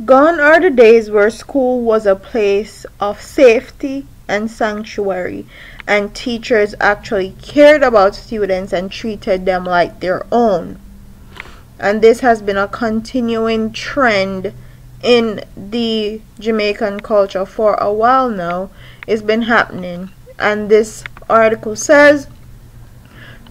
Gone are the days where school was a place of safety and sanctuary, and teachers actually cared about students and treated them like their own. And this has been a continuing trend in the Jamaican culture for a while now. It's been happening. And this article says,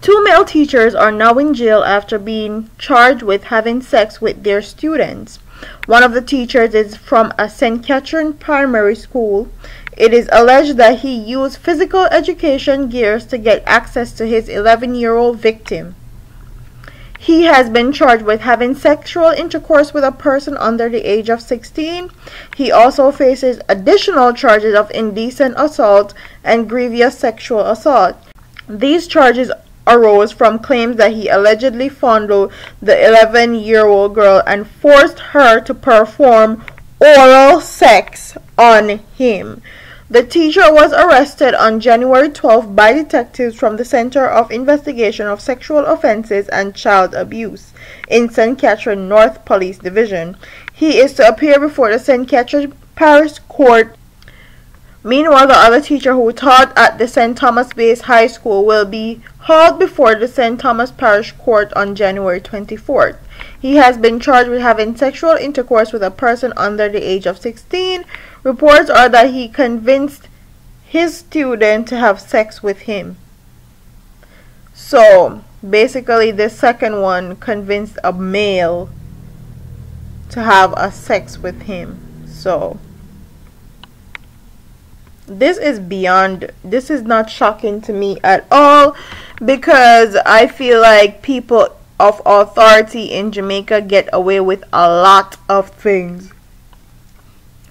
two male teachers are now in jail after being charged with having sex with their students. One of the teachers is from a St. Catherine primary school. It is alleged that he used physical education gears to get access to his 11-year-old victim. He has been charged with having sexual intercourse with a person under the age of 16. He also faces additional charges of indecent assault and grievous sexual assault. These charges arose from claims that he allegedly fondled the 11-year-old girl and forced her to perform oral sex on him. The teacher was arrested on January 12 by detectives from the Center of Investigation of Sexual Offenses and Child Abuse in St. Catherine North Police Division. He is to appear before the St. Catherine Parish Court. Meanwhile, the other teacher who taught at the St. Thomas Base High School will be hauled before the St. Thomas Parish Court on January 24th. He has been charged with having sexual intercourse with a person under the age of 16. Reports are that he convinced his student to have sex with him. So, basically, the second one convinced a male to have a sex with him. So, this is not shocking to me at all, because I feel like people of authority in Jamaica get away with a lot of things.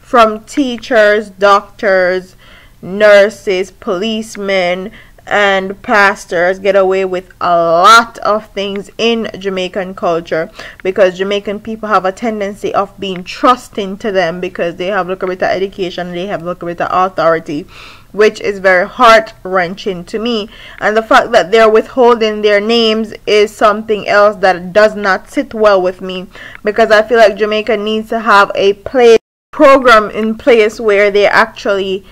From teachers, doctors, nurses, policemen, and pastors get away with a lot of things in Jamaican culture, because Jamaican people have a tendency of being trusting to them because they have a little bit of education, they have a little bit of authority, which is very heart-wrenching to me. And the fact that they're withholding their names is something else that does not sit well with me, because I feel like Jamaica needs to have a program in place where they actually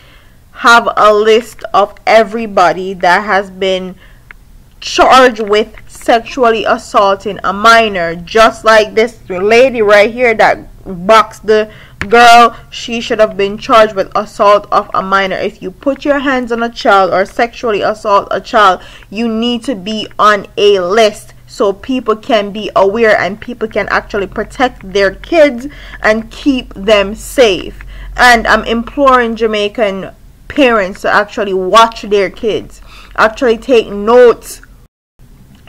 have a list of everybody that has been charged with sexually assaulting a minor, just like this lady right here that boxed the girl. She should have been charged with assault of a minor. If you put your hands on a child or sexually assault a child, you need to be on a list so people can be aware and people can actually protect their kids and keep them safe. And I'm imploring Jamaican parents to actually watch their kids, actually take notes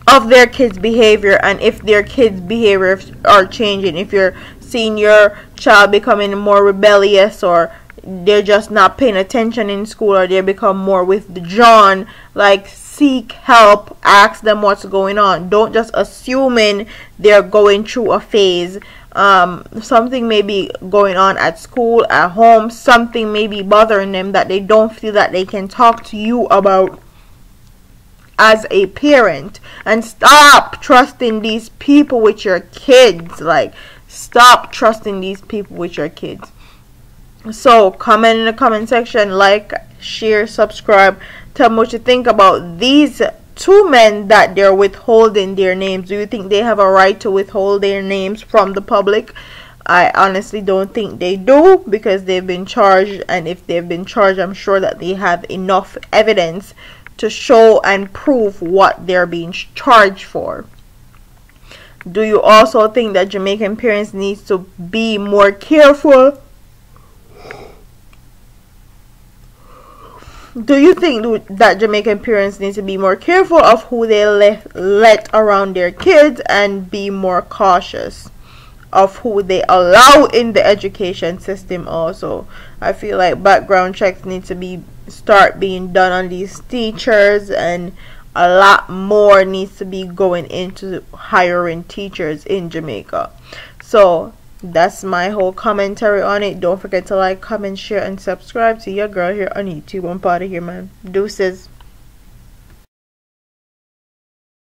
of their kids' behavior, and if their kids' behavior are changing, if you're seeing your child becoming more rebellious, or they're just not paying attention in school, or they become more withdrawn, like, seek help, ask them what's going on. Don't just assuming they're going through a phase. Something may be going on at school, at home, something may be bothering them that they don't feel that they can talk to you about as a parent. And stop trusting these people with your kids. Like, stop trusting these people with your kids. So comment in the comment section, like, share, subscribe, tell me what you think about these two men that they're withholding their names. Do you think they have a right to withhold their names from the public? I honestly don't think they do, because they've been charged, and if they've been charged, I'm sure that they have enough evidence to show and prove what they're being charged for. Do you also think that Jamaican parents need to be more careful? Do you think that Jamaican parents need to be more careful of who they let around their kids, and be more cautious of who they allow in the education system also? I feel like background checks need to start being done on these teachers, and a lot more needs to be going into hiring teachers in Jamaica. So that's my whole commentary on it. Don't forget to like, comment, share, and subscribe to your girl here on YouTube. I'm part of here, man. Deuces.